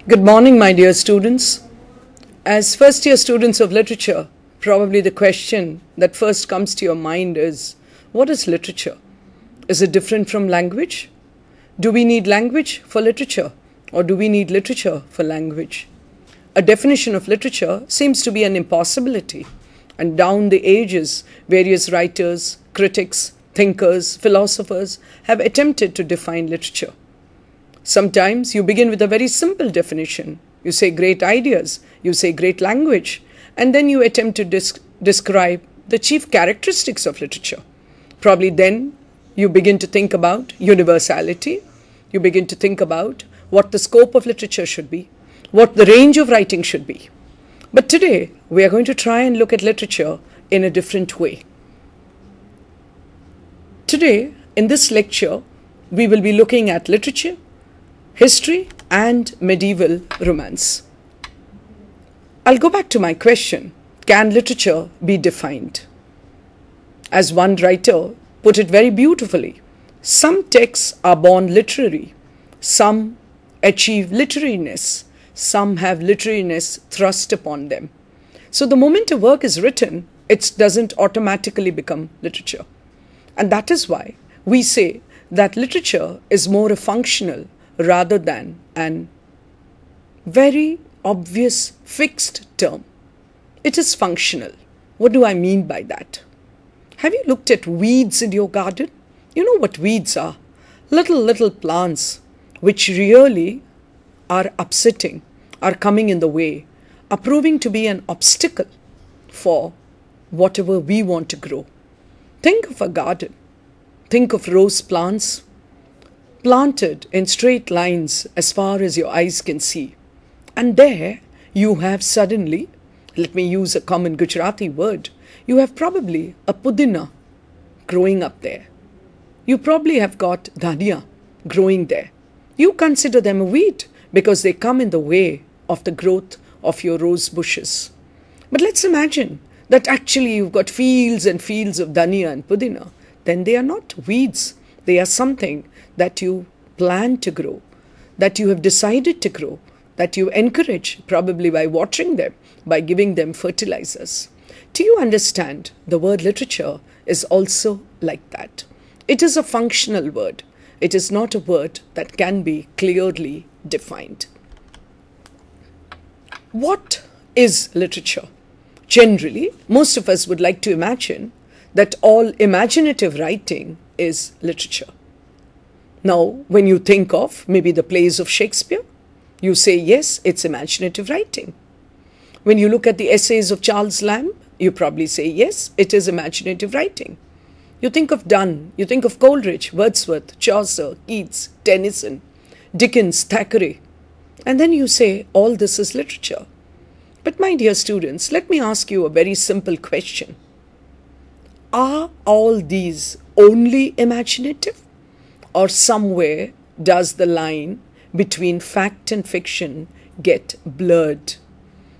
Good morning, my dear students. As first-year students of literature, probably the question that first comes to your mind is, what is literature? Is it different from language? Do we need language for literature, or do we need literature for language? A definition of literature seems to be an impossibility, and down the ages, various writers, critics, thinkers, philosophers have attempted to define literature. Sometimes you begin with a very simple definition. You say great ideas, you say great language, and then you attempt to describe the chief characteristics of literature. Probably then you begin to think about universality, you begin to think about what the scope of literature should be, what the range of writing should be. But today we are going to try and look at literature in a different way. Today, in this lecture, we will be looking at literature, history and medieval romance. I'll go back to my question, can literature be defined? As one writer put it very beautifully, some texts are born literary, some achieve literariness, some have literariness thrust upon them. So the moment a work is written, it doesn't automatically become literature. And that is why we say that literature is more a functional rather than an very obvious fixed term. It is functional. What do I mean by that? Have you looked at weeds in your garden? You know what weeds are? Little plants which really are upsetting, are coming in the way, are proving to be an obstacle for whatever we want to grow. Think of a garden. Think of rose plants planted in straight lines as far as your eyes can see. And there you have suddenly, let me use a common Gujarati word, you have probably a pudina growing up there. You probably have got dhania growing there. You consider them a weed because they come in the way of the growth of your rose bushes. But let's imagine that actually you've got fields and fields of dhania and pudina. Then they are not weeds. They are something that you plan to grow, that you have decided to grow, that you encourage probably by watering them, by giving them fertilizers. Do you understand? The word literature is also like that. It is a functional word. It is not a word that can be clearly defined. What is literature? Generally, most of us would like to imagine that all imaginative writing is literature. Now, when you think of maybe the plays of Shakespeare, you say, yes, it's imaginative writing. When you look at the essays of Charles Lamb, you probably say, yes, it is imaginative writing. You think of Donne, you think of Coleridge, Wordsworth, Chaucer, Keats, Tennyson, Dickens, Thackeray, and then you say, all this is literature. But my dear students, let me ask you a very simple question. Are all these only imaginative? Or somewhere does the line between fact and fiction get blurred?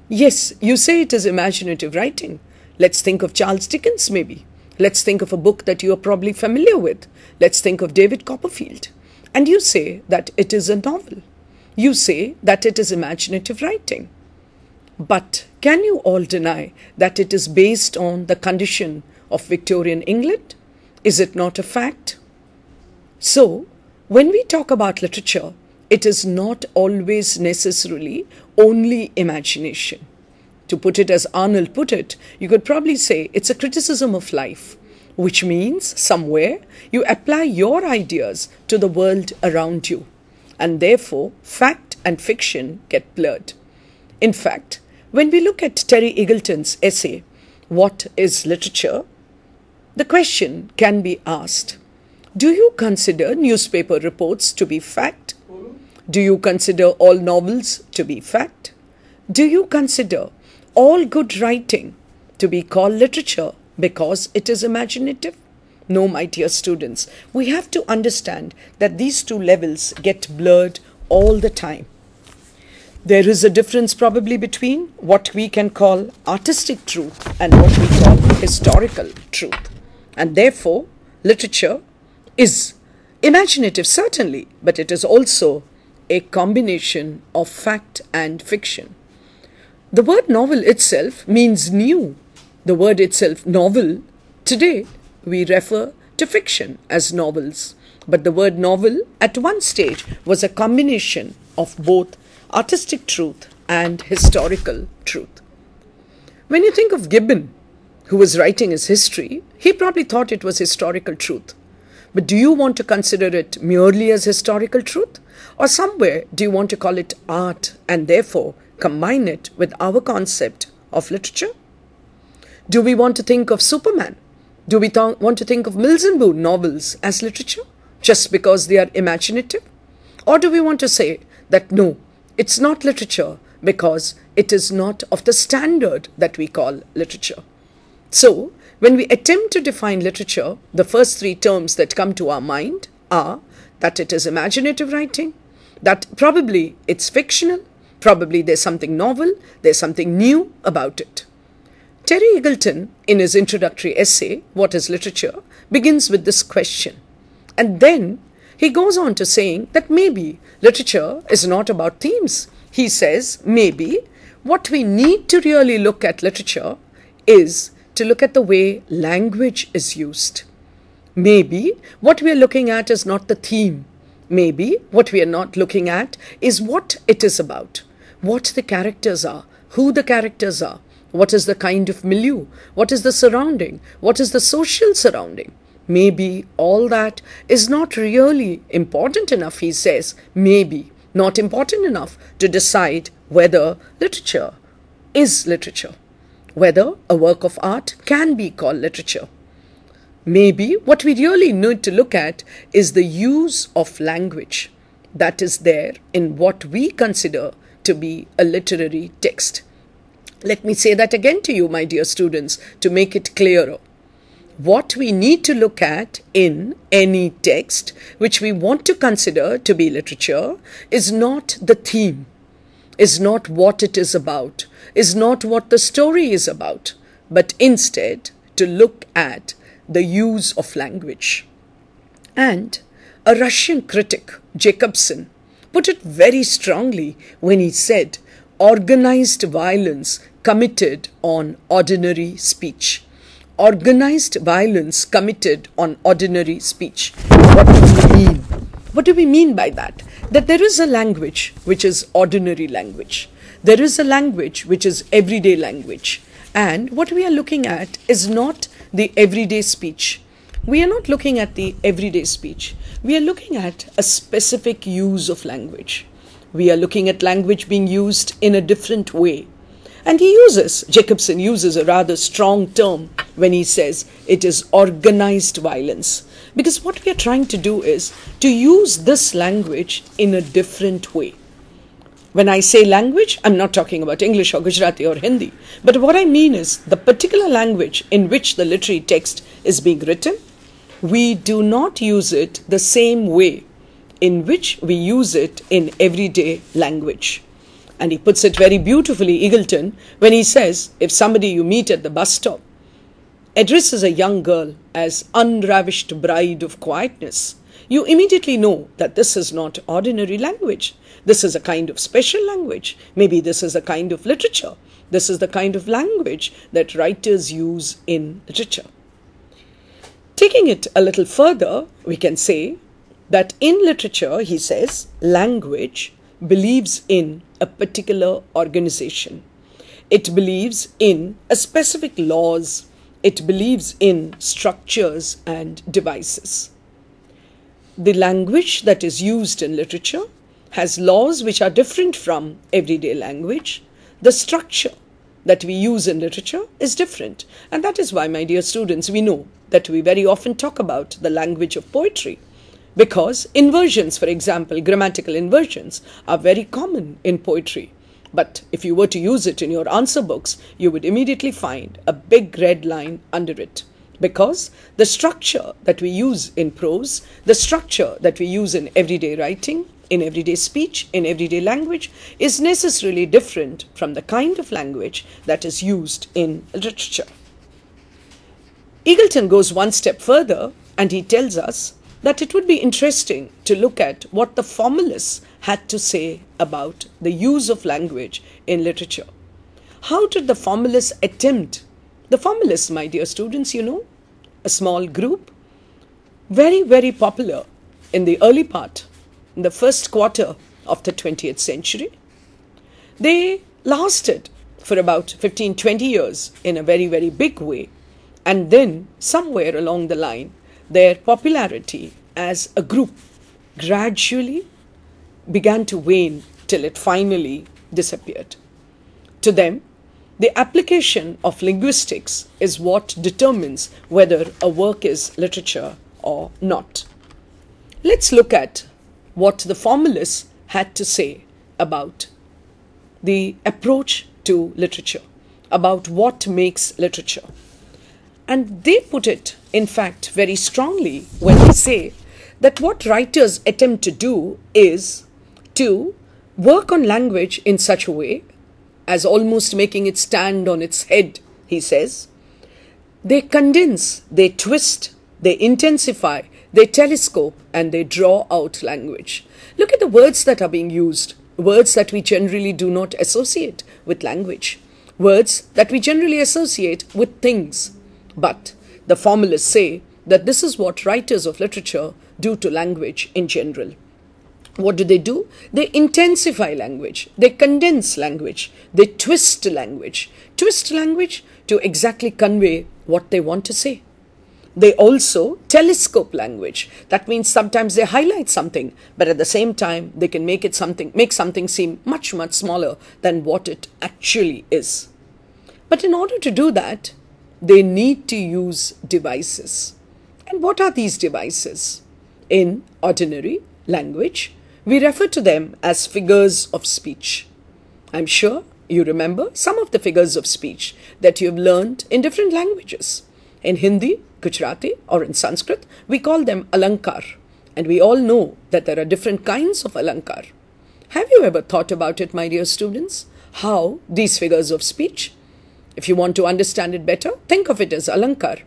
Yes, you say it is imaginative writing. Let's think of Charles Dickens maybe. Let's think of a book that you are probably familiar with. Let's think of David Copperfield. And you say that it is a novel. You say that it is imaginative writing. But can you all deny that it is based on the condition of Victorian England? Is it not a fact? So, when we talk about literature, it is not always necessarily only imagination. To put it as Arnold put it, you could probably say it's a criticism of life, which means somewhere you apply your ideas to the world around you, and therefore fact and fiction get blurred. In fact, when we look at Terry Eagleton's essay, What is Literature?, the question can be asked, do you consider newspaper reports to be fact? Do you consider all novels to be fact? Do you consider all good writing to be called literature because it is imaginative? No, my dear students, we have to understand that these two levels get blurred all the time. There is a difference probably between what we can call artistic truth and what we call historical truth. And therefore, literature is imaginative certainly, but it is also a combination of fact and fiction. The word novel itself means new. The word itself, novel, today we refer to fiction as novels. But the word novel at one stage was a combination of both artistic truth and historical truth. When you think of Gibbon, who was writing his history, he probably thought it was historical truth. But do you want to consider it merely as historical truth? Or somewhere do you want to call it art and therefore combine it with our concept of literature? Do we want to think of Superman? Do we want to think of Mills and Boon novels as literature just because they are imaginative? Or do we want to say that no, it's not literature because it is not of the standard that we call literature? So, when we attempt to define literature, the first three terms that come to our mind are that it is imaginative writing, that probably it's fictional, probably there's something novel, there's something new about it. Terry Eagleton, in his introductory essay, What is Literature?, begins with this question. And then he goes on to saying that maybe literature is not about themes. He says maybe what we need to really look at literature is to look at the way language is used. Maybe what we are looking at is not the theme. Maybe what we are not looking at is what it is about, what the characters are, who the characters are, what is the kind of milieu, what is the surrounding, what is the social surrounding. Maybe all that is not really important enough, he says, maybe not important enough to decide whether literature is literature, whether a work of art can be called literature. Maybe what we really need to look at is the use of language that is there in what we consider to be a literary text. Let me say that again to you, my dear students, to make it clearer. What we need to look at in any text which we want to consider to be literature is not the theme, is not what it is about, is not what the story is about, but instead to look at the use of language. And a Russian critic, Jacobson, put it very strongly when he said, organized violence committed on ordinary speech. Organized violence committed on ordinary speech. What do we mean? What do we mean by that? That there is a language which is ordinary language. There is a language which is everyday language. And what we are looking at is not the everyday speech. We are not looking at the everyday speech. We are looking at a specific use of language. We are looking at language being used in a different way. And Jacobson uses a rather strong term when he says it is organized violence. Because what we are trying to do is to use this language in a different way. When I say language, I'm not talking about English or Gujarati or Hindi. But what I mean is the particular language in which the literary text is being written, we do not use it the same way in which we use it in everyday language. And he puts it very beautifully, Eagleton, when he says, if somebody you meet at the bus stop addresses a young girl as unravished bride of quietness, you immediately know that this is not ordinary language. This is a kind of special language. Maybe this is a kind of literature. This is the kind of language that writers use in literature. Taking it a little further, we can say that in literature, he says, language believes in a particular organization. It believes in a specific laws. It believes in structures and devices. The language that is used in literature has laws which are different from everyday language. The structure that we use in literature is different. And that is why, my dear students, we know that we very often talk about the language of poetry. Because inversions, for example, grammatical inversions are very common in poetry. But if you were to use it in your answer books, you would immediately find a big red line under it. Because the structure that we use in prose, the structure that we use in everyday writing, in everyday speech, in everyday language, is necessarily different from the kind of language that is used in literature. Eagleton goes one step further and he tells us that it would be interesting to look at what the formalists had to say about the use of language in literature. How did the formalists attempt? The formalists, my dear students, you know, a small group, very, very popular in the early part, in the first quarter of the 20th century. They lasted for about 15-20 years in a very, very big way. And then somewhere along the line, their popularity as a group gradually began to wane till it finally disappeared. To them, the application of linguistics is what determines whether a work is literature or not. Let's look at what the formalists had to say about the approach to literature, about what makes literature. And they put it, in fact, very strongly when they say that what writers attempt to do is to work on language in such a way as almost making it stand on its head, he says. They condense, they twist, they intensify, they telescope, and they draw out language. Look at the words that are being used, words that we generally do not associate with language, words that we generally associate with things. But the formalists say that this is what writers of literature do to language in general. What do? They intensify language, they condense language, they twist language to exactly convey what they want to say. They also telescope language. That means sometimes they highlight something, but at the same time they can make something seem much, much smaller than what it actually is. But in order to do that, they need to use devices. And what are these devices? In ordinary language, we refer to them as figures of speech. I'm sure you remember some of the figures of speech that you have learned in different languages. In Hindi, Gujarati, or in Sanskrit, we call them alankar. And we all know that there are different kinds of alankar. Have you ever thought about it, my dear students? How these figures of speech, if you want to understand it better, think of it as alankar.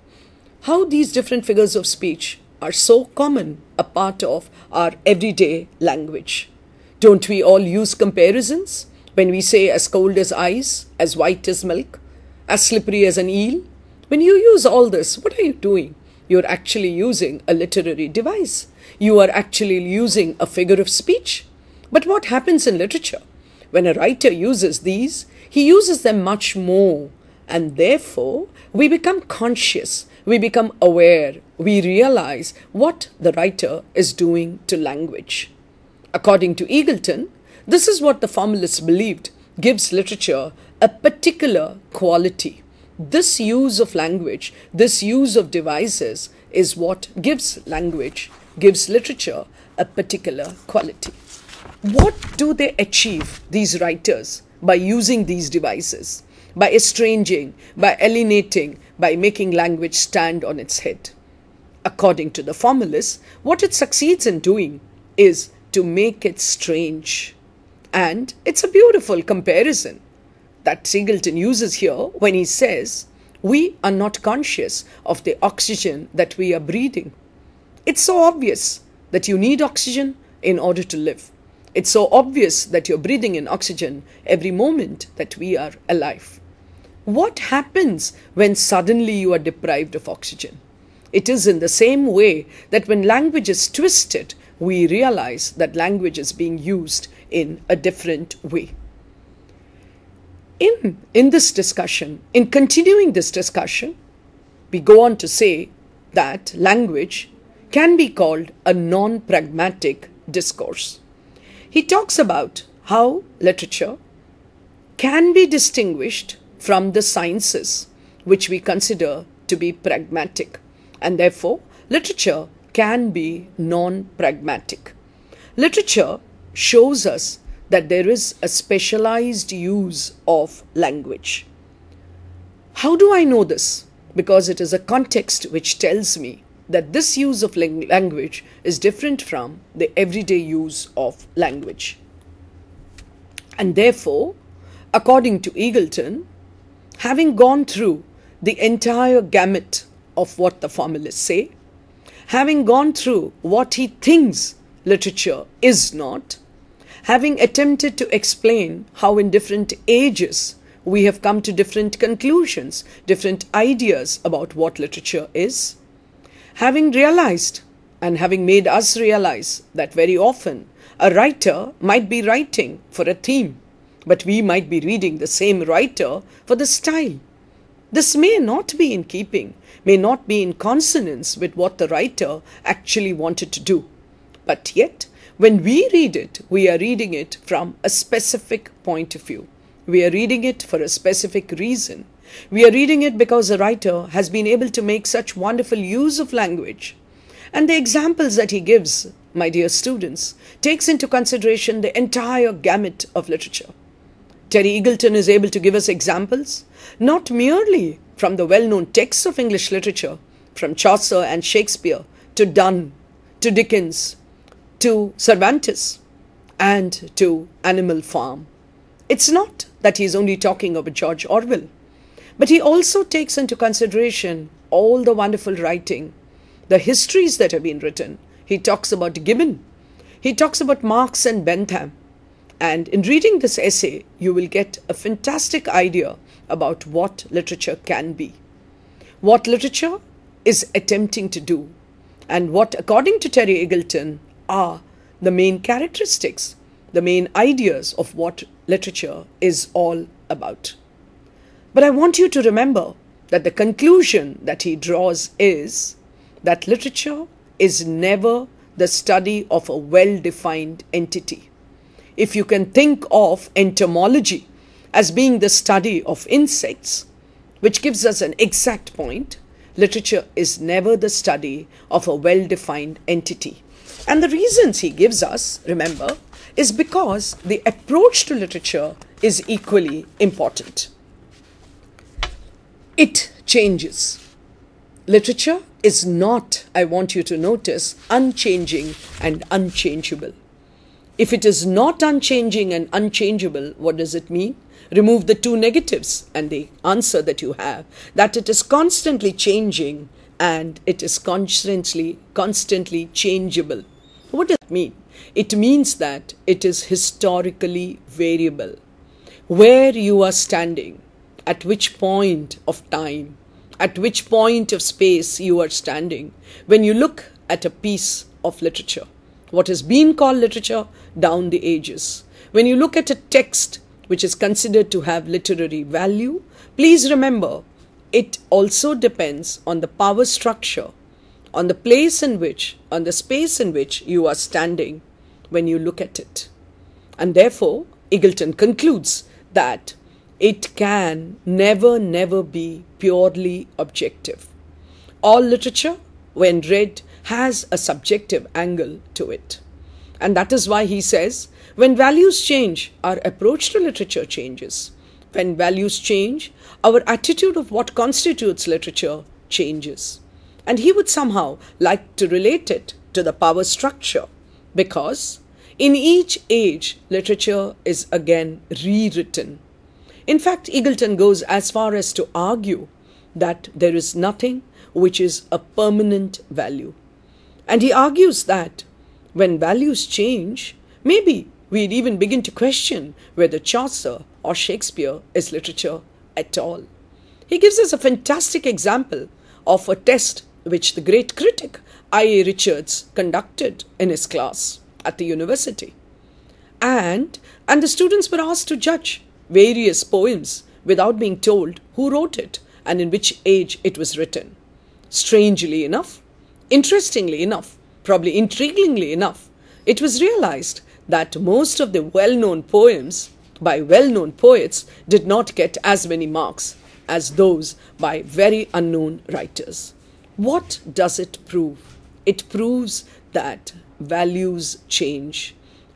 How these different figures of speech are so common a part of our everyday language. Don't we all use comparisons when we say as cold as ice, as white as milk, as slippery as an eel? When you use all this, what are you doing? You're actually using a literary device. You are actually using a figure of speech. But what happens in literature? When a writer uses these, he uses them much more. And therefore, we become conscious, we become aware, we realize what the writer is doing to language. According to Eagleton, this is what the formalists believed gives literature a particular quality. This use of language, this use of devices is what gives literature a particular quality. What do they achieve, these writers, by using these devices? By estranging, by alienating, by making language stand on its head. According to the formalists, what it succeeds in doing is to make it strange. And it's a beautiful comparison that Singleton uses here when he says, we are not conscious of the oxygen that we are breathing. It's so obvious that you need oxygen in order to live. It's so obvious that you're breathing in oxygen every moment that we are alive. What happens when suddenly you are deprived of oxygen? It is in the same way that when language is twisted, we realize that language is being used in a different way. In this discussion, in continuing this discussion, we go on to say that language can be called a non-pragmatic discourse. He talks about how literature can be distinguished from the sciences which we consider to be pragmatic, and therefore literature can be non-pragmatic. Literature shows us that there is a specialized use of language. How do I know this? Because it is a context which tells me that this use of language is different from the everyday use of language. And therefore, according to Eagleton, having gone through the entire gamut of what the formalists say, having gone through what he thinks literature is not, having attempted to explain how in different ages we have come to different conclusions, different ideas about what literature is, having realized and having made us realize that very often a writer might be writing for a theme, but we might be reading the same writer for the style. This may not be in keeping, may not be in consonance with what the writer actually wanted to do. But yet, when we read it, we are reading it from a specific point of view. We are reading it for a specific reason. We are reading it because the writer has been able to make such wonderful use of language. And the examples that he gives, my dear students, takes into consideration the entire gamut of literature. Terry Eagleton is able to give us examples, not merely from the well-known texts of English literature, from Chaucer and Shakespeare, to Donne, to Dickens, to Cervantes, and to Animal Farm. It's not that he's only talking about George Orwell, but he also takes into consideration all the wonderful writing, the histories that have been written. He talks about Gibbon, he talks about Marx and Bentham. And in reading this essay, you will get a fantastic idea about what literature can be, what literature is attempting to do, and what, according to Terry Eagleton, are the main characteristics, the main ideas of what literature is all about. But I want you to remember that the conclusion that he draws is that literature is never the study of a well-defined entity. If you can think of entomology as being the study of insects, which gives us an exact point, literature is never the study of a well-defined entity. And the reasons he gives us, remember, is because the approach to literature is equally important. It changes. Literature is not, I want you to notice, unchanging and unchangeable. If it is not unchanging and unchangeable, what does it mean? Remove the two negatives and the answer that you have, that it is constantly changing and it is constantly changeable. What does it mean? It means that it is historically variable. Where you are standing, at which point of time, at which point of space you are standing, when you look at a piece of literature, what has been called literature down the ages. When you look at a text which is considered to have literary value, please remember it also depends on the power structure, on the place in which, on the space in which you are standing when you look at it. And therefore, Eagleton concludes that it can never be purely objective. All literature, when read, has a subjective angle to it. And that is why he says, when values change, our approach to literature changes. When values change, our attitude of what constitutes literature changes. And he would somehow like to relate it to the power structure, because in each age, literature is again rewritten. In fact, Eagleton goes as far as to argue that there is nothing which is a permanent value. And he argues that when values change, maybe we'd even begin to question whether Chaucer or Shakespeare is literature at all. He gives us a fantastic example of a test which the great critic I.A. Richards conducted in his class at the university. And the students were asked to judge various poems without being told who wrote it and in which age it was written. Strangely enough, interestingly enough, probably intriguingly enough, it was realized that most of the well-known poems by well-known poets did not get as many marks as those by very unknown writers. What does it prove? It proves that values change,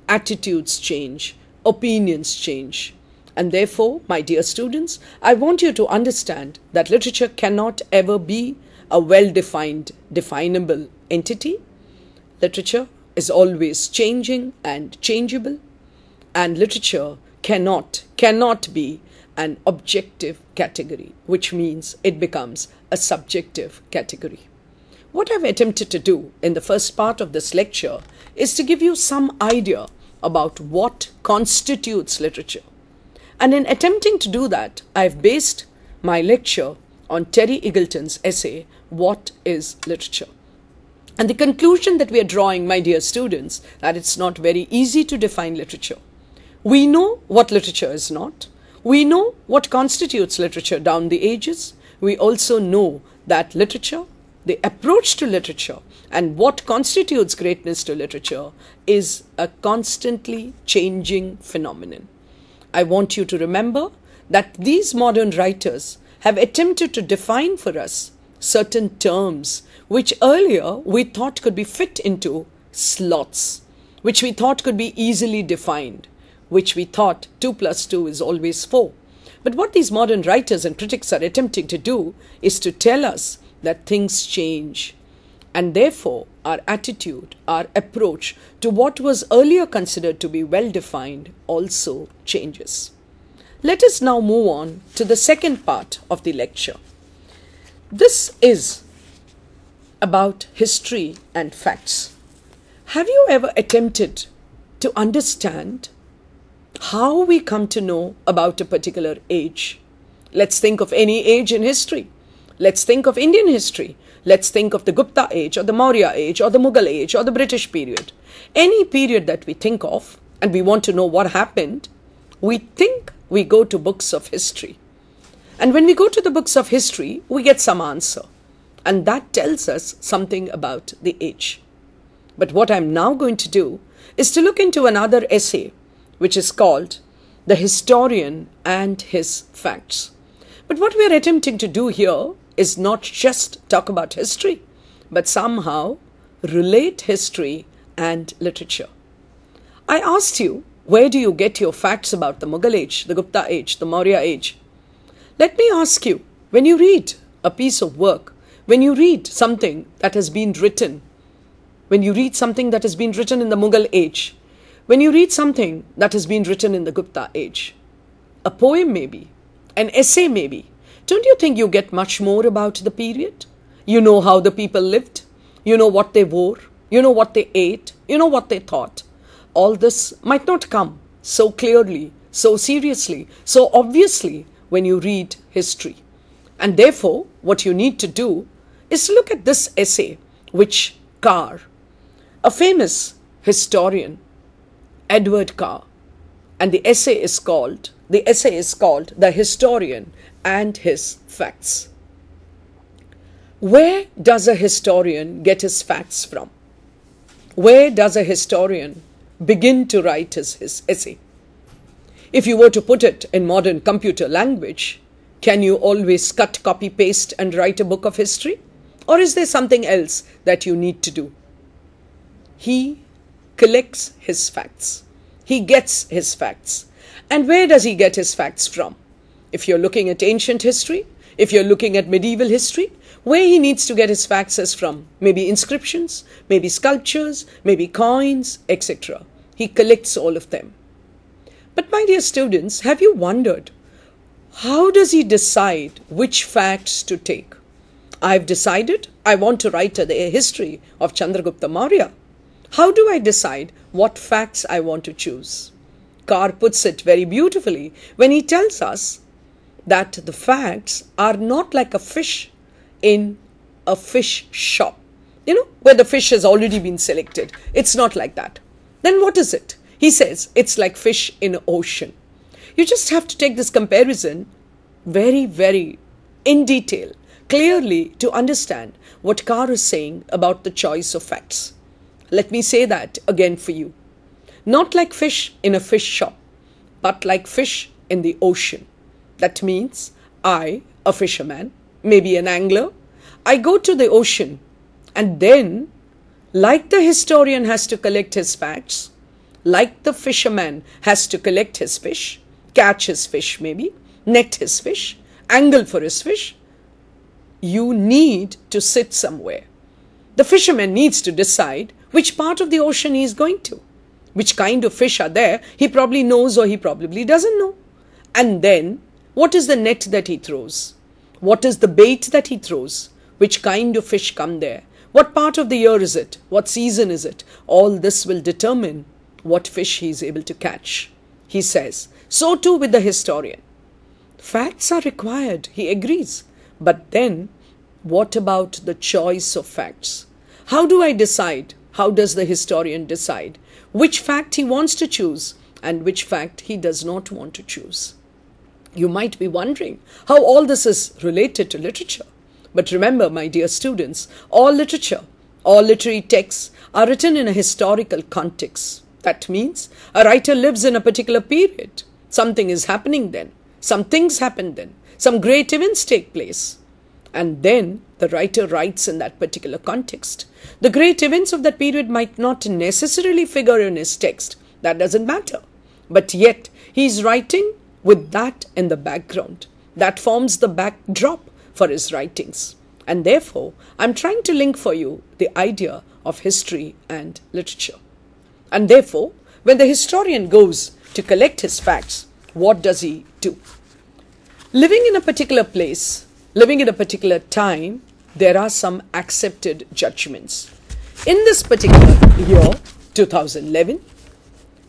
attitudes change, opinions change. And therefore, my dear students, I want you to understand that literature cannot ever be a well-defined, definable entity. Literature is always changing and changeable, and literature cannot be an objective category, which means it becomes a subjective category. What I've attempted to do in the first part of this lecture is to give you some idea about what constitutes literature. And in attempting to do that, I've based my lecture on Terry Eagleton's essay, What is Literature? And the conclusion that we are drawing, my dear students, that it's not very easy to define literature. We know what literature is not. We know what constitutes literature down the ages. We also know that literature, the approach to literature, and what constitutes greatness to literature is a constantly changing phenomenon. I want you to remember that these modern writers have attempted to define for us certain terms which earlier we thought could be fit into slots, which we thought could be easily defined, which we thought 2 plus 2 is always 4. But what these modern writers and critics are attempting to do is to tell us that things change, and therefore our attitude, our approach to what was earlier considered to be well-defined also changes. Let us now move on to the second part of the lecture. This is about history and facts. Have you ever attempted to understand how we come to know about a particular age? Let's think of any age in history. Let's think of Indian history. Let's think of the Gupta age or the Maurya age or the Mughal age or the British period. Any period that we think of and we want to know what happened, we think we go to books of history. And when we go to the books of history, we get some answer. And that tells us something about the age. But what I'm now going to do is to look into another essay, which is called The Historian and His Facts. But what we are attempting to do here is not just talk about history, but somehow relate history and literature. I asked you, where do you get your facts about the Mughal age, the Gupta age, the Maurya age? Let me ask you, when you read a piece of work, when you read something that has been written, when you read something that has been written in the Mughal age, when you read something that has been written in the Gupta age, a poem maybe, an essay maybe, don't you think you get much more about the period? You know how the people lived, you know what they wore, you know what they ate, you know what they thought. All this might not come so clearly, so seriously, so obviously when you read history. And therefore, what you need to do is to look at this essay, which Carr, a famous historian, Edward Carr, and the essay is called The Historian and His Facts. Where does a historian get his facts from? Where does a historian begin to write his essay? If you were to put it in modern computer language, can you always cut, copy, paste and write a book of history? Or is there something else that you need to do? He collects his facts. He gets his facts. And where does he get his facts from? If you're looking at ancient history, if you're looking at medieval history, where he needs to get his facts is from. Maybe inscriptions, maybe sculptures, maybe coins, etc. He collects all of them. But my dear students, have you wondered, how does he decide which facts to take? I've decided I want to write the history of Chandragupta Maurya. How do I decide what facts I want to choose? Carr puts it very beautifully when he tells us that the facts are not like a fish in a fish shop, where the fish has already been selected. It's not like that. Then what is it? He says it's like fish in an ocean. You just have to take this comparison very, very in detail, clearly to understand what Carr is saying about the choice of facts. Let me say that again for you. Not like fish in a fish shop, but like fish in the ocean. That means I, a fisherman, maybe an angler, I go to the ocean and then, like the historian has to collect his facts, like the fisherman has to collect his fish, catch his fish maybe, net his fish, angle for his fish, you need to sit somewhere. The fisherman needs to decide which part of the ocean he is going to. Which kind of fish are there, he probably knows or he probably doesn't know. And then, what is the net that he throws? What is the bait that he throws? Which kind of fish come there? What part of the year is it? What season is it? All this will determine what fish he is able to catch. He says, so too with the historian. Facts are required, he agrees. But then, what about the choice of facts? How do I decide? How does the historian decide which fact he wants to choose and which fact he does not want to choose? You might be wondering how all this is related to literature. But remember, my dear students, all literature, all literary texts are written in a historical context. That means a writer lives in a particular period. Something is happening then. Some things happen then. Some great events take place. And then the writer writes in that particular context. The great events of that period might not necessarily figure in his text. That doesn't matter. But yet, he is writing with that in the background. That forms the backdrop for his writings. And therefore, I'm trying to link for you the idea of history and literature. And therefore, when the historian goes to collect his facts, what does he do? Living in a particular place, living in a particular time, there are some accepted judgments. In this particular year, 2011,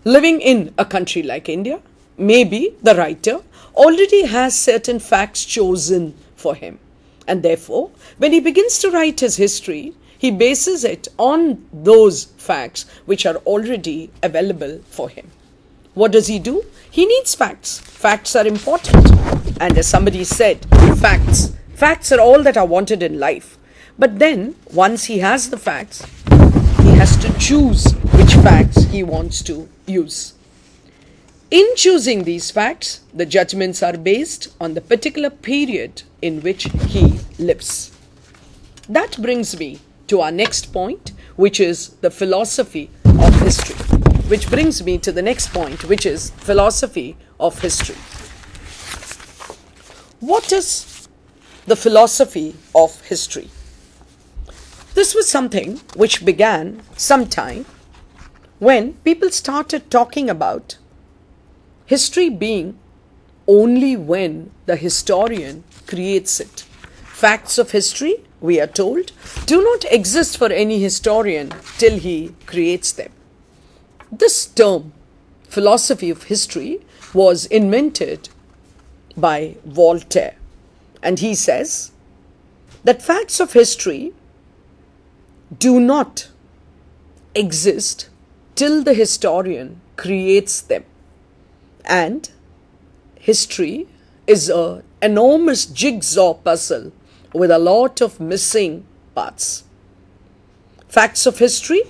living in a country like India, maybe the writer already has certain facts chosen for him. And therefore, when he begins to write his history, he bases it on those facts which are already available for him. What does he do? He needs facts. Facts are important. And as somebody said, facts are all that are wanted in life. But then, once he has the facts, he has to choose which facts he wants to use. In choosing these facts, the judgments are based on the particular period in which he lives. That brings me to our next point, which is the philosophy of history. Which brings me to the next point, which is philosophy of history. What is the philosophy of history? This was something which began sometime when people started talking about history being only when the historian creates it. Facts of history, we are told, do not exist for any historian till he creates them. This term, philosophy of history, was invented by Voltaire. And he says that facts of history do not exist till the historian creates them. And history is an enormous jigsaw puzzle with a lot of missing parts. Facts of history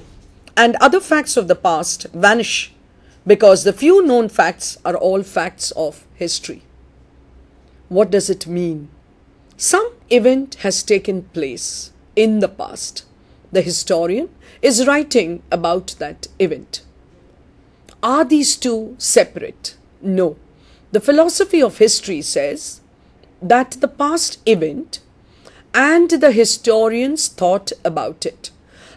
and other facts of the past vanish because the few known facts are all facts of history. What does it mean? Some event has taken place in the past. The historian is writing about that event. Are these two separate? No. The philosophy of history says that the past event and the historian's thought about it.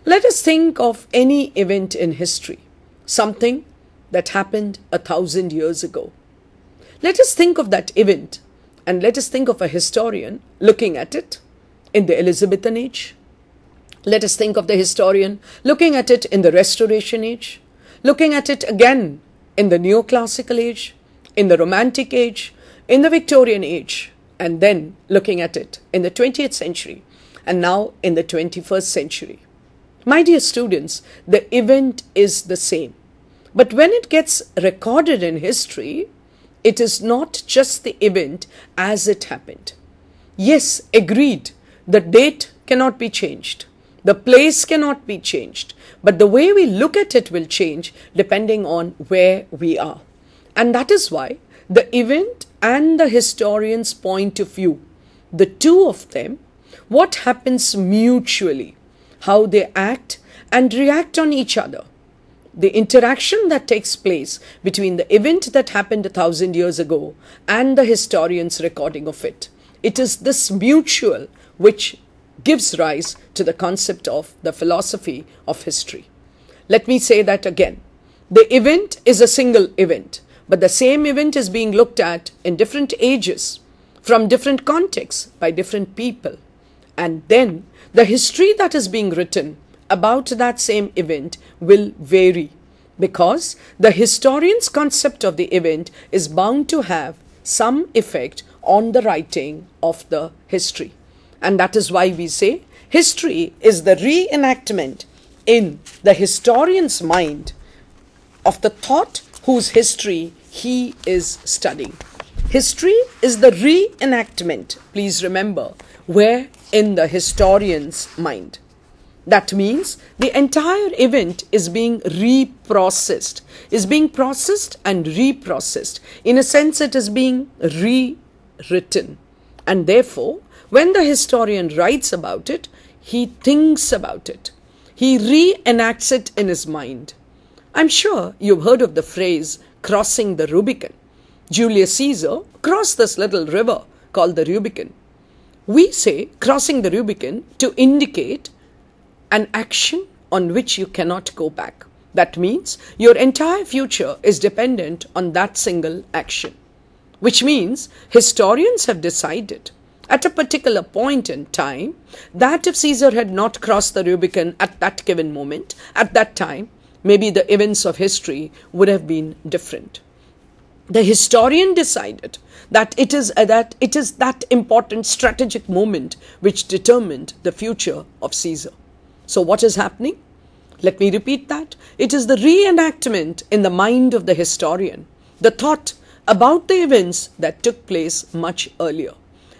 Let us think of any event in history, something that happened 1,000 years ago. Let us think of that event and let us think of a historian looking at it in the Elizabethan age. Let us think of the historian looking at it in the Restoration age, looking at it again in the Neoclassical age, in the Romantic age, in the Victorian age, and then looking at it in the 20th century and now in the 21st century. My dear students, the event is the same. But when it gets recorded in history, it is not just the event as it happened. Yes, agreed, the date cannot be changed. The place cannot be changed. But the way we look at it will change depending on where we are. And that is why the event and the historian's point of view, the two of them, what happens mutually, how they act and react on each other, the interaction that takes place between the event that happened 1,000 years ago and the historian's recording of it. It is this mutual which gives rise to the concept of the philosophy of history. Let me say that again. The event is a single event, but the same event is being looked at in different ages, from different contexts, by different people. And then the history that is being written about that same event will vary, because the historian's concept of the event is bound to have some effect on the writing of the history. And that is why we say history is the reenactment in the historian's mind of the thought whose history he is studying. History is the reenactment, please remember, where in the historian's mind. That means the entire event is being reprocessed, is being processed and reprocessed. In a sense, it is being rewritten. And therefore, when the historian writes about it, he thinks about it. He reenacts it in his mind. I'm sure you've heard of the phrase crossing the Rubicon. Julius Caesar crossed this little river called the Rubicon. We say crossing the Rubicon to indicate an action on which you cannot go back. That means your entire future is dependent on that single action. Which means historians have decided at a particular point in time that if Caesar had not crossed the Rubicon at that given moment, at that time, maybe the events of history would have been different. The historian decided that it is that important strategic moment which determined the future of Caesar. So what is happening? Let me repeat that. It is the reenactment in the mind of the historian, the thought about the events that took place much earlier.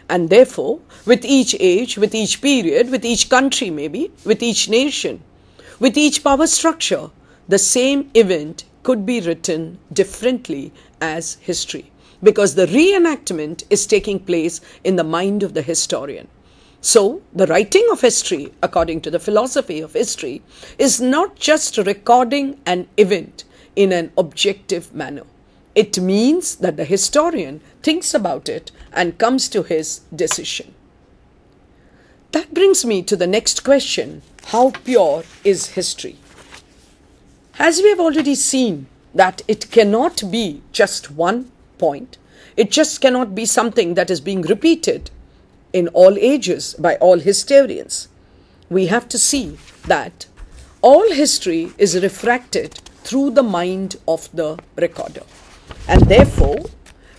And therefore, with each age, with each period, with each country maybe, with each nation, with each power structure, the same event could be written differently as history, because the reenactment is taking place in the mind of the historian. So, the writing of history, according to the philosophy of history, is not just recording an event in an objective manner. It means that the historian thinks about it and comes to his decision. That brings me to the next question: how pure is history? As we have already seen that it cannot be just one point, it just cannot be something that is being repeated in all ages by all historians. We have to see that all history is refracted through the mind of the recorder. And therefore,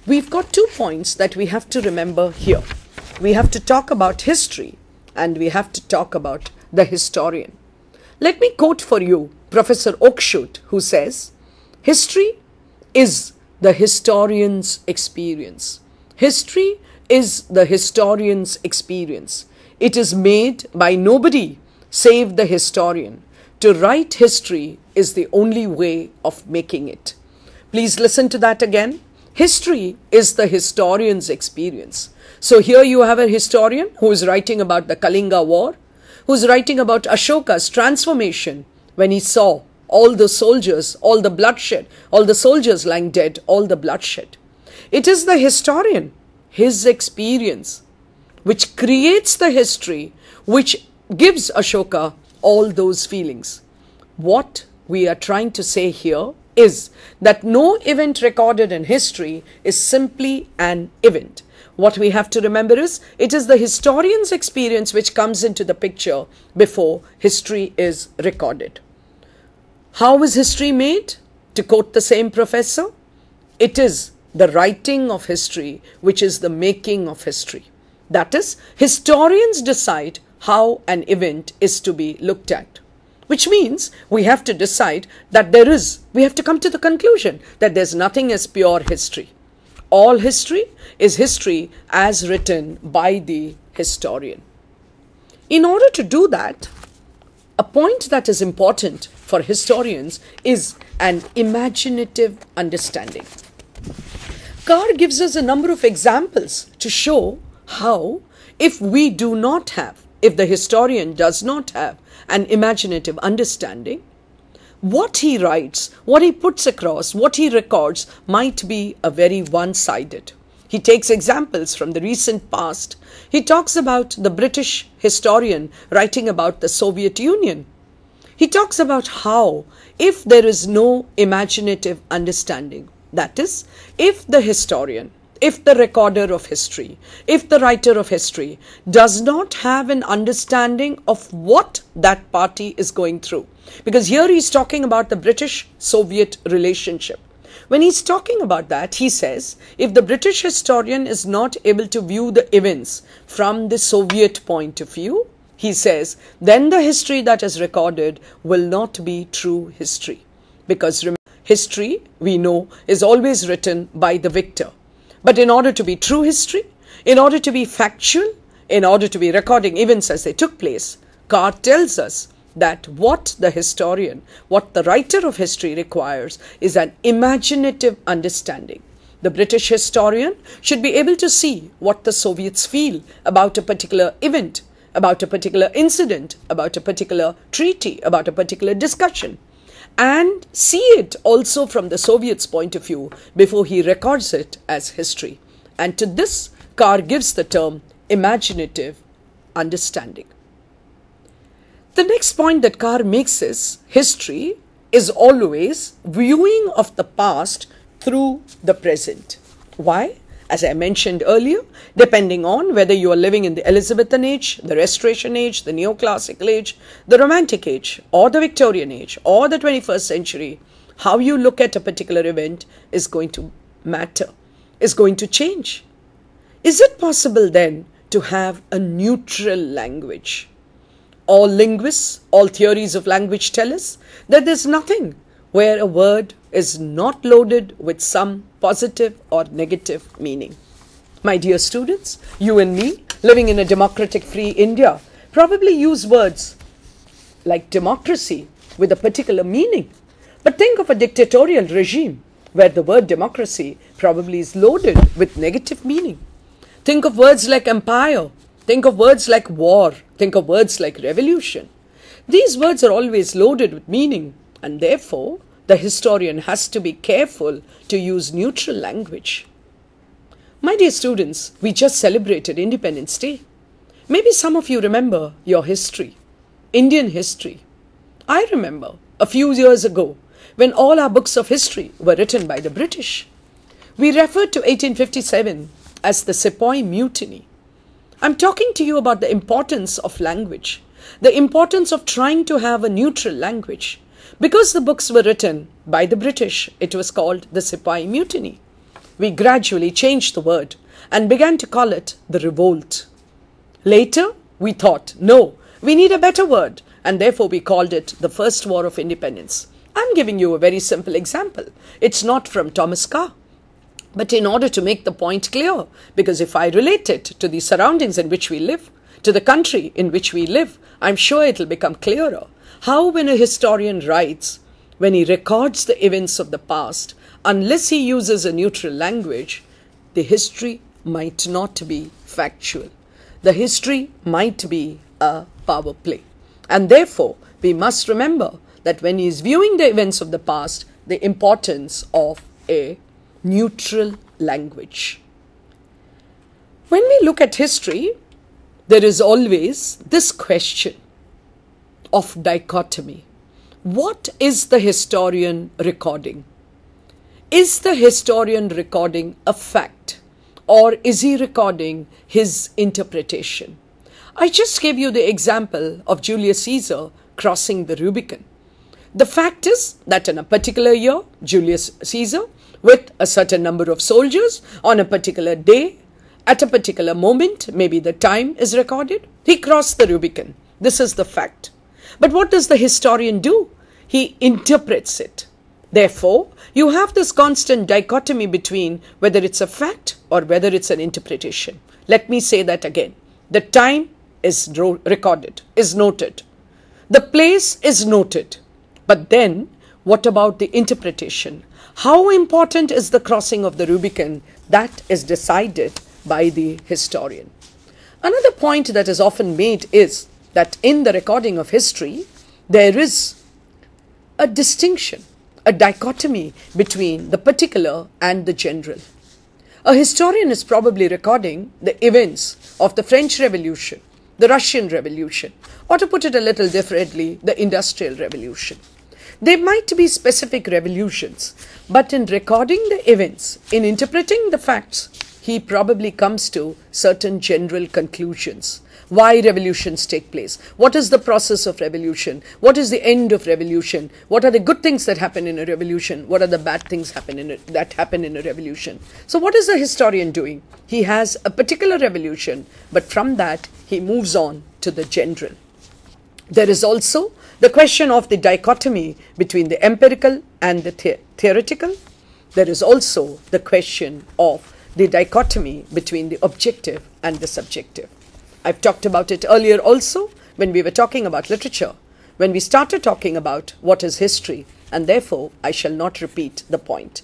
we've got 2 points that we have to remember here. We have to talk about history and we have to talk about the historian. Let me quote for you Professor Oakeshott, who says, "History is the historian's experience. History is the historian's experience. It is made by nobody save the historian. To write history is the only way of making it." Please listen to that again. History is the historian's experience. So here you have a historian who is writing about the Kalinga War, who is writing about Ashoka's transformation when he saw all the soldiers, all the bloodshed, all the soldiers lying dead, all the bloodshed. It is the historian, his experience, which creates the history, which gives Ashoka all those feelings. What we are trying to say here is that no event recorded in history is simply an event. What we have to remember is it is the historian's experience which comes into the picture before history is recorded. How is history made? To quote the same professor, it is the writing of history which is the making of history. That is, historians decide how an event is to be looked at. Which means we have to decide that we have to come to the conclusion that there's nothing as pure history. All history is history as written by the historian. In order to do that, a point that is important for historians is an imaginative understanding. Carr gives us a number of examples to show how, if the historian does not have an imaginative understanding, what he writes, what he puts across, what he records might be a very one-sided. He takes examples from the recent past. He talks about the British historian writing about the Soviet Union. He talks about how, if there is no imaginative understanding, that is, if the historian if the recorder of history, if the writer of history does not have an understanding of what that party is going through. Because here he's talking about the British-Soviet relationship. When he's talking about that, he says, if the British historian is not able to view the events from the Soviet point of view, he says, then the history that is recorded will not be true history. Because remember, history, we know, is always written by the victor. But in order to be true history, in order to be factual, in order to be recording events as they took place, Carr tells us that what the historian, what the writer of history requires is an imaginative understanding. The British historian should be able to see what the Soviets feel about a particular event, about a particular incident, about a particular treaty, about a particular discussion, and see it also from the Soviets' point of view before he records it as history. And to this, Carr gives the term imaginative understanding. The next point that Carr makes is history is always viewing of the past through the present. Why? As I mentioned earlier, depending on whether you are living in the Elizabethan age, the Restoration age, the Neoclassical age, the Romantic age, or the Victorian age, or the 21st century, how you look at a particular event is going to matter, is going to change. Is it possible then to have a neutral language? All linguists, all theories of language tell us that there's nothing where a word is not loaded with some positive or negative meaning. My dear students, you and me, living in a democratic free India, probably use words like democracy with a particular meaning. But think of a dictatorial regime where the word democracy probably is loaded with negative meaning. Think of words like empire. Think of words like war. Think of words like revolution. These words are always loaded with meaning, and therefore the historian has to be careful to use neutral language. My dear students, we just celebrated Independence Day. Maybe some of you remember your history, Indian history. I remember a few years ago when all our books of history were written by the British. We referred to 1857 as the Sepoy Mutiny. I'm talking to you about the importance of language, the importance of trying to have a neutral language. Because the books were written by the British, it was called the Sepoy Mutiny. We gradually changed the word and began to call it the revolt. Later, we thought, no, we need a better word, and therefore we called it the First War of Independence. I'm giving you a very simple example. It's not from Thomas Carr. But in order to make the point clear, because if I relate it to the surroundings in which we live, to the country in which we live, I'm sure it will become clearer. How when a historian writes, when he records the events of the past, unless he uses a neutral language, the history might not be factual. The history might be a power play. And therefore, we must remember that when he is viewing the events of the past, the importance of a neutral language. When we look at history, there is always this question of dichotomy. What is the historian recording? Is the historian recording a fact, or is he recording his interpretation? I just gave you the example of Julius Caesar crossing the Rubicon. The fact is that in a particular year, Julius Caesar, with a certain number of soldiers on a particular day, at a particular moment, maybe the time is recorded, he crossed the Rubicon. This is the fact. But what does the historian do? He interprets it. Therefore, you have this constant dichotomy between whether it's a fact or whether it's an interpretation. Let me say that again. The time is recorded, is noted. The place is noted. But then, what about the interpretation? How important is the crossing of the Rubicon? That is decided by the historian. Another point that is often made is that in the recording of history, there is a distinction, a dichotomy between the particular and the general. A historian is probably recording the events of the French Revolution, the Russian Revolution, or to put it a little differently, the Industrial Revolution. There might be specific revolutions, but in recording the events, in interpreting the facts, he probably comes to certain general conclusions. Why revolutions take place? What is the process of revolution? What is the end of revolution? What are the good things that happen in a revolution? What are the bad things that happen in a revolution? So what is the historian doing? He has a particular revolution, but from that he moves on to the general. There is also the question of the dichotomy between the empirical and the theoretical. There is also the question of the dichotomy between the objective and the subjective. I've talked about it earlier also when we were talking about literature, when we started talking about what is history, and therefore I shall not repeat the point.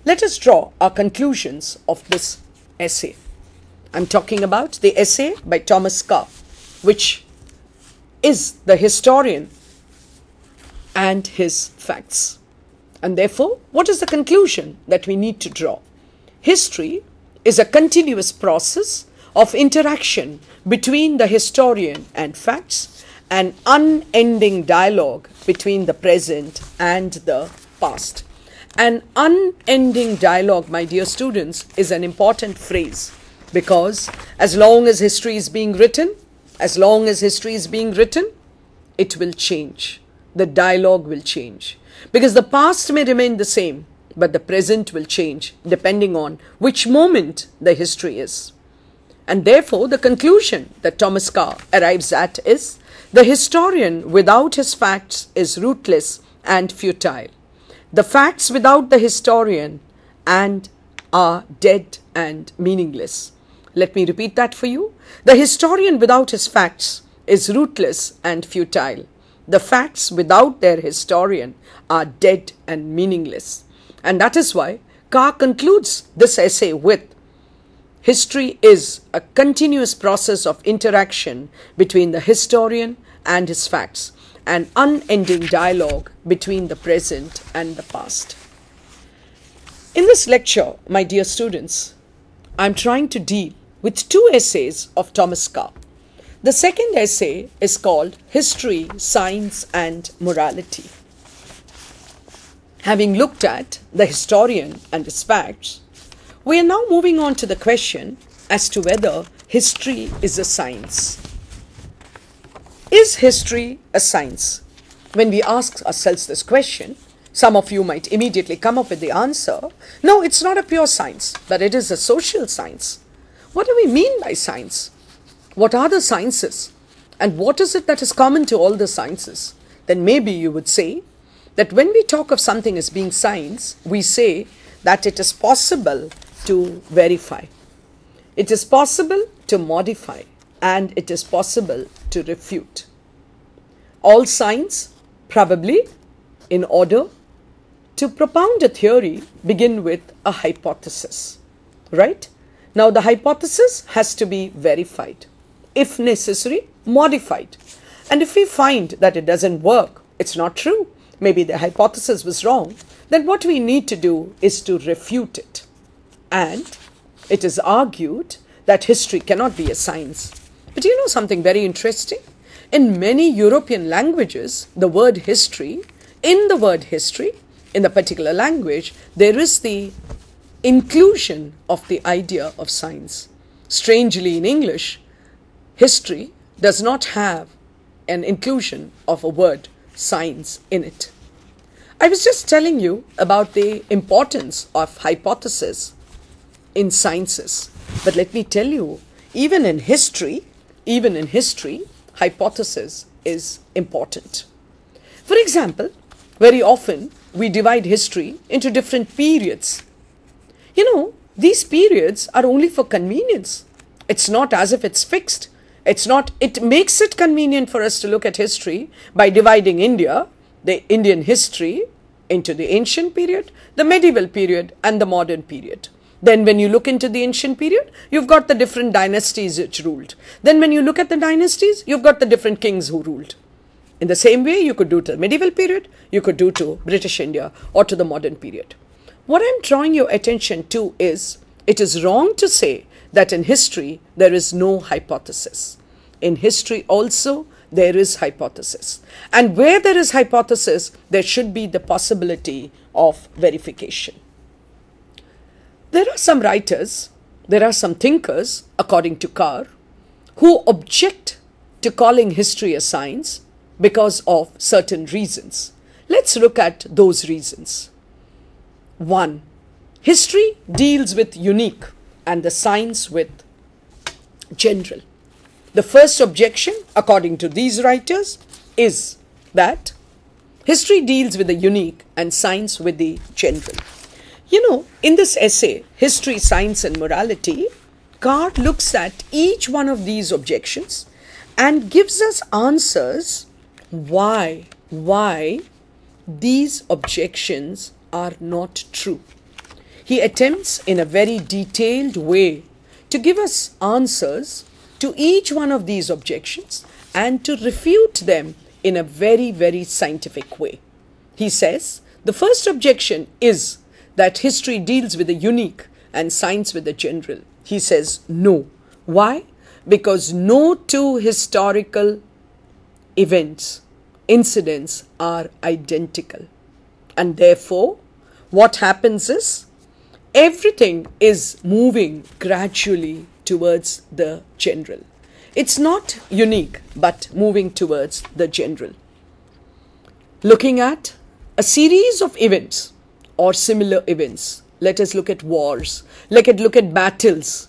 Let us draw our conclusions of this essay. I'm talking about the essay by Thomas Carr, which is the historian and his facts. And therefore, what is the conclusion that we need to draw? History is a continuous process of interaction between the historian and facts, an unending dialogue between the present and the past. An unending dialogue, my dear students, is an important phrase, because as long as history is being written, it will change. The dialogue will change. Because the past may remain the same, but the present will change depending on which moment the history is. And therefore, the conclusion that Thomas Carr arrives at is, the historian without his facts is rootless and futile. The facts without the historian are dead and meaningless. Let me repeat that for you. The historian without his facts is rootless and futile. The facts without their historian are dead and meaningless. And that is why Carr concludes this essay with, history is a continuous process of interaction between the historian and his facts, an unending dialogue between the present and the past. In this lecture, my dear students, I'm trying to deal with two essays of Thomas Carr. The second essay is called History, Science and Morality. Having looked at the historian and his facts, we are now moving on to the question as to whether history is a science. Is history a science? When we ask ourselves this question, some of you might immediately come up with the answer, no, it's not a pure science, but it is a social science. What do we mean by science? What are the sciences? And what is it that is common to all the sciences? Then maybe you would say that when we talk of something as being science, we say that it is possible to verify, it is possible to modify, and it is possible to refute. All science, probably, in order to propound a theory, begin with a hypothesis, right? Now the hypothesis has to be verified, if necessary, modified. And if we find that it doesn't work, it's not true, maybe the hypothesis was wrong, then what we need to do is to refute it. And it is argued that history cannot be a science. But you know something very interesting? In many European languages, the word history, in the particular language, there is the inclusion of the idea of science. Strangely, in English, history does not have an inclusion of a word science in it. I was just telling you about the importance of hypothesis in sciences. But let me tell you, even in history, hypothesis is important. For example, very often we divide history into different periods. You know, these periods are only for convenience. It's not as if it's fixed. It makes it convenient for us to look at history by dividing India, the Indian history, into the ancient period, the medieval period, and the modern period. Then when you look into the ancient period, you've got the different dynasties which ruled. Then when you look at the dynasties, you've got the different kings who ruled. In the same way, you could do to the medieval period, you could do to British India, or to the modern period. What I'm drawing your attention to is, it is wrong to say that in history there is no hypothesis. In history also there is hypothesis. And where there is hypothesis, there should be the possibility of verification. There are some writers There are some thinkers, according to Carr, who object to calling history a science because of certain reasons. Let's look at those reasons. 1. History deals with unique and the science with general. The first objection, according to these writers, is that history deals with the unique and science with the general. You know, in this essay, History, Science and Morality, Carr looks at each one of these objections and gives us answers why these objections are not true. He attempts in a very detailed way to give us answers to each one of these objections and to refute them in a very, very scientific way. He says the first objection is that history deals with the unique and science with the general. He says no. Why? Because no two historical events, incidents are identical. And therefore, what happens is everything is moving gradually towards the general. It's not unique, but moving towards the general. Looking at a series of events or similar events. Let us look at wars. Let us look at battles.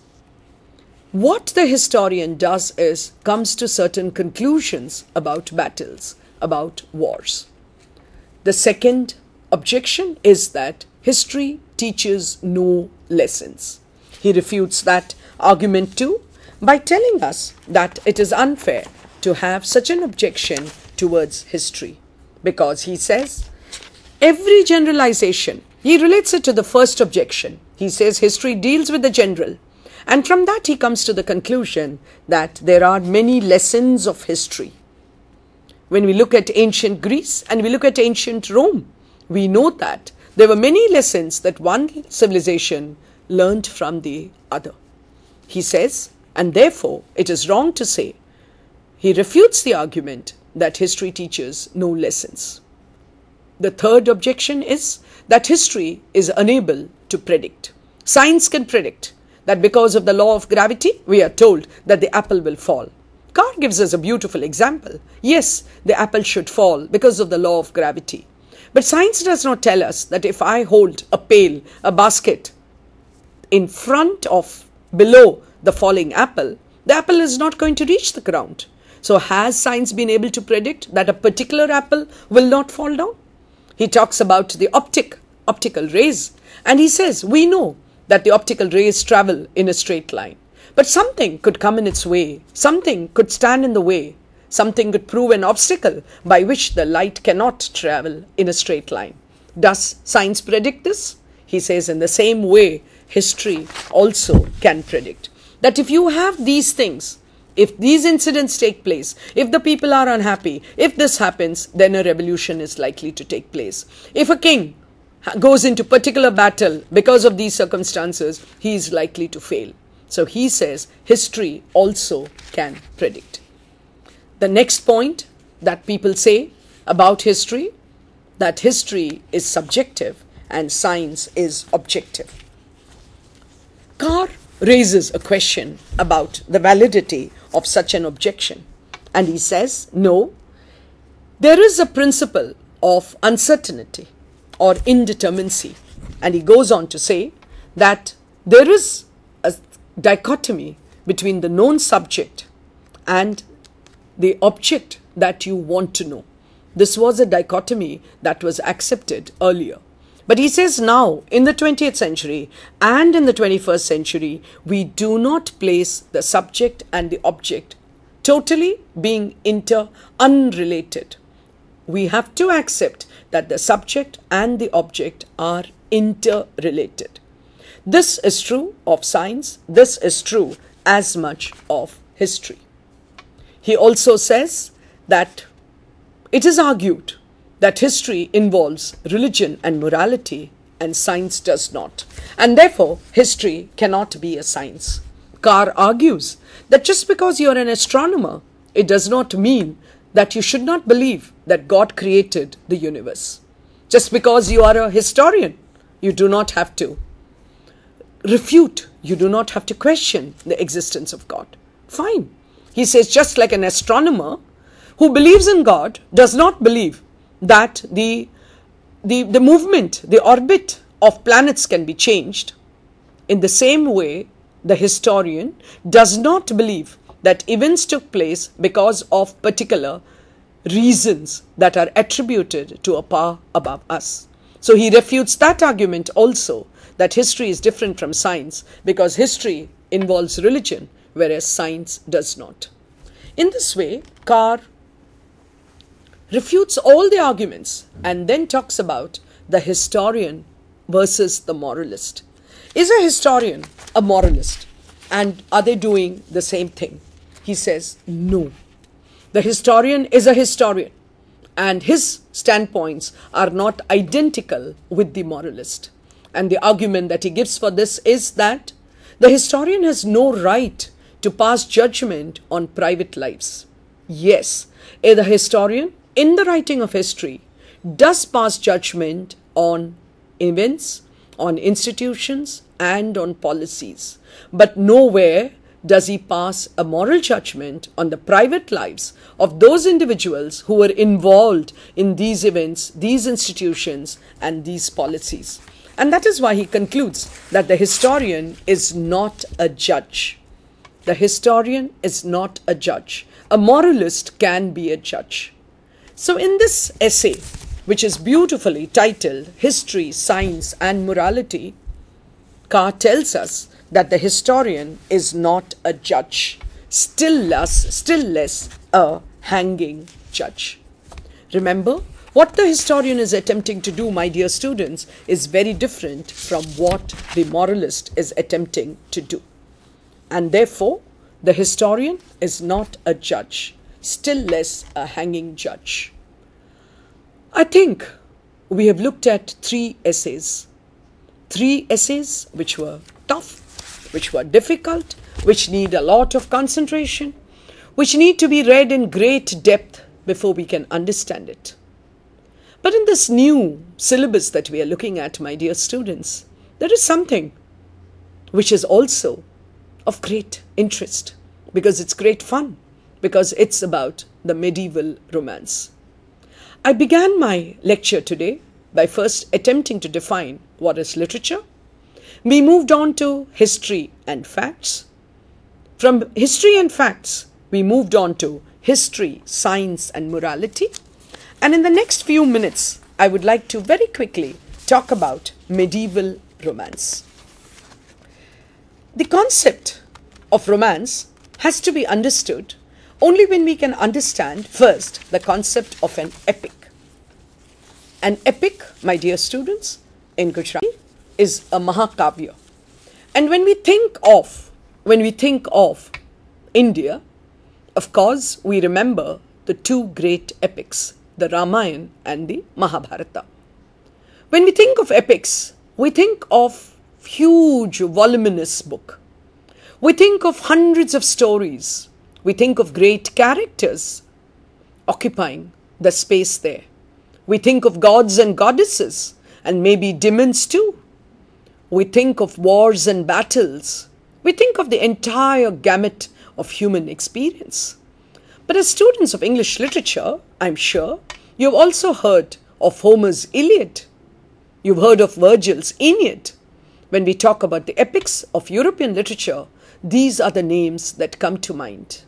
What the historian does is comes to certain conclusions about battles, about wars. The second objection is that history teaches no lessons. He refutes that argument too by telling us that it is unfair to have such an objection towards history, because he says every generalization, he relates it to the first objection. He says history deals with the general, and from that he comes to the conclusion that there are many lessons of history. When we look at ancient Greece and we look at ancient Rome, we know that there were many lessons that one civilization learned from the other. He says, and therefore it is wrong to say, he refutes the argument that history teaches no lessons. The third objection is that history is unable to predict. Science can predict that because of the law of gravity, we are told that the apple will fall. Carr gives us a beautiful example. Yes, the apple should fall because of the law of gravity. But science does not tell us that if I hold a pail, a basket, in front of, below the falling apple, the apple is not going to reach the ground. So has science been able to predict that a particular apple will not fall down? He talks about the optical rays, and he says we know that the optical rays travel in a straight line. But something could come in its way, something could stand in the way, something could prove an obstacle by which the light cannot travel in a straight line. Does science predict this? He says in the same way, history also can predict. That if you have these things, if these incidents take place, if the people are unhappy, if this happens, then a revolution is likely to take place. If a king goes into particular battle because of these circumstances, he is likely to fail. So he says history also can predict. The next point that people say about history, that history is subjective and science is objective. Carr raises a question about the validity of such an objection. And he says, no, there is a principle of uncertainty or indeterminacy. And he goes on to say that there is a dichotomy between the known subject and the object that you want to know. This was a dichotomy that was accepted earlier. But he says now, in the 20th century and in the 21st century, we do not place the subject and the object totally being unrelated. We have to accept that the subject and the object are interrelated. This is true of science. This is true as much of history. He also says that it is argued that history involves religion and morality and science does not. And therefore, history cannot be a science. Carr argues that just because you are an astronomer, it does not mean that you should not believe that God created the universe. Just because you are a historian, you do not have to refute, you do not have to question the existence of God. Fine. He says, just like an astronomer who believes in God does not believe that the movement, the orbit of planets can be changed, in the same way, the historian does not believe that events took place because of particular reasons that are attributed to a power above us. So he refutes that argument also, that history is different from science because history involves religion, whereas science does not. In this way, Carr refutes all the arguments and then talks about the historian versus the moralist. Is a historian a moralist? And are they doing the same thing? He says, no. The historian is a historian, and his standpoints are not identical with the moralist. And the argument that he gives for this is that the historian has no right to pass judgment on private lives. Yes, the historian, in the writing of history, does pass judgment on events, on institutions, and on policies. But nowhere does he pass a moral judgment on the private lives of those individuals who were involved in these events, these institutions, and these policies. And that is why he concludes that the historian is not a judge. The historian is not a judge. A moralist can be a judge. So in this essay, which is beautifully titled History, Science and Morality, Carr tells us that the historian is not a judge, still less a hanging judge. Remember, what the historian is attempting to do, my dear students, is very different from what the moralist is attempting to do. And therefore, the historian is not a judge, still less a hanging judge. I think we have looked at three essays which were tough, which were difficult, which need a lot of concentration, which need to be read in great depth before we can understand it. But in this new syllabus that we are looking at, my dear students, there is something which is also of great interest, because it's great fun, because it's about the medieval romance. I began my lecture today by first attempting to define what is literature. We moved on to history and facts. From history and facts, we moved on to history, science and morality. And in the next few minutes, I would like to very quickly talk about medieval romance. The concept of romance has to be understood only when we can understand first the concept of an epic. An epic, my dear students, in Gujarati is a Mahakavya. And when we think of India, of course, we remember the two great epics, the Ramayana and the Mahabharata. When we think of epics, we think of huge voluminous book. We think of hundreds of stories. We think of great characters occupying the space there. We think of gods and goddesses and maybe demons too. We think of wars and battles. We think of the entire gamut of human experience. But as students of English literature, I'm sure you've also heard of Homer's Iliad. You've heard of Virgil's Aeneid. When we talk about the epics of European literature, these are the names that come to mind.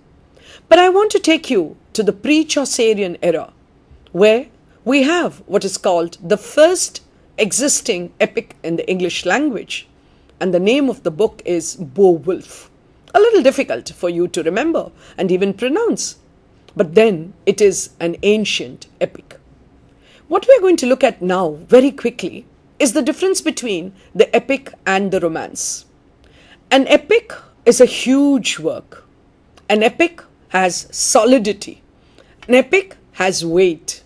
But I want to take you to the pre-Chaucerian era, where we have what is called the first existing epic in the English language. And the name of the book is Beowulf. A little difficult for you to remember and even pronounce. But then it is an ancient epic. What we're going to look at now very quickly is the difference between the epic and the romance. An epic is a huge work. An epic has solidity. An epic has weight.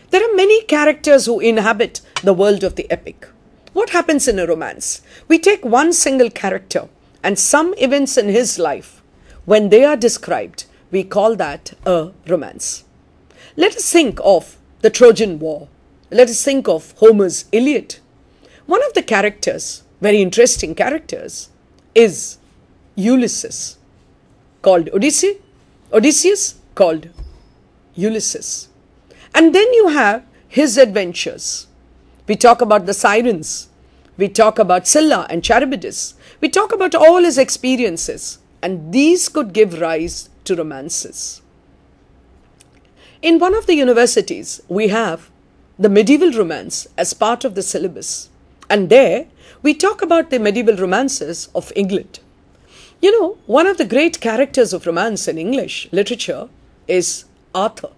There are many characters who inhabit the world of the epic. What happens in a romance? We take one single character and some events in his life. When they are described, we call that a romance. Let us think of the Trojan War. Let us think of Homer's Iliad. One of the characters very interesting characters is Ulysses, called Odysseus, called Ulysses. And then you have his adventures. We talk about the sirens. We talk about Scylla and Charybdis. We talk about all his experiences, and these could give rise to romances. In one of the universities, we have the medieval romance as part of the syllabus. And there, we talk about the medieval romances of England. You know, one of the great characters of romance in English literature is Arthur.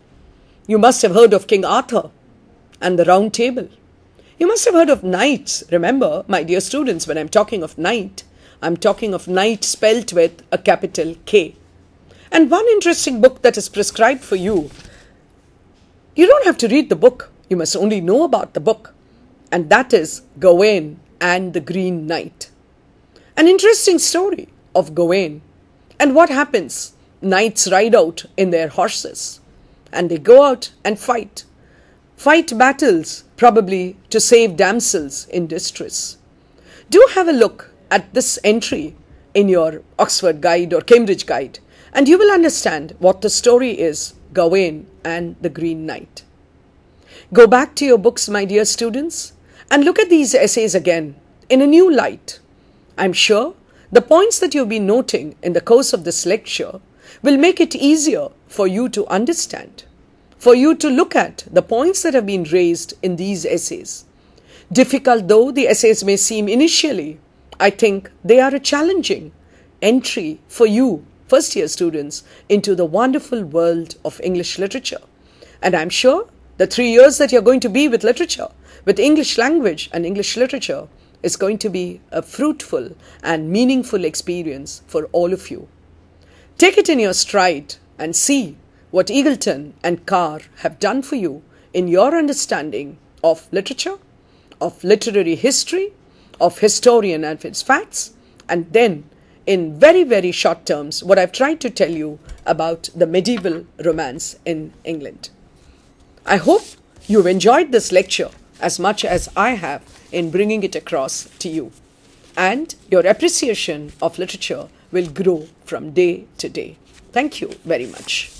You must have heard of King Arthur and the Round Table. You must have heard of knights. Remember, my dear students, when I'm talking of knight, I'm talking of knight spelt with a capital K. And one interesting book that is prescribed for you, you don't have to read the book. You must only know about the book. And that is Gawain and the Green Knight. An interesting story of Gawain. And what happens? Knights ride out in their horses and they go out and fight. Fight battles, probably to save damsels in distress. Do have a look at this entry in your Oxford Guide or Cambridge Guide, and you will understand what the story is, Gawain and the Green Knight. Go back to your books, my dear students, and look at these essays again in a new light. I'm sure the points that you've been noting in the course of this lecture will make it easier for you to understand, for you to look at the points that have been raised in these essays. Difficult though the essays may seem initially, I think they are a challenging entry for you, first-year students, into the wonderful world of English literature. And I'm sure the 3 years that you're going to be with literature, with English language and English literature, is going to be a fruitful and meaningful experience for all of you. Take it in your stride and see what Eagleton and Carr have done for you in your understanding of literature, of literary history, of historian and its facts, and then in very, very short terms, what I've tried to tell you about the medieval romance in England. I hope you've enjoyed this lecture as much as I have in bringing it across to you. And your appreciation of literature will grow from day to day. Thank you very much.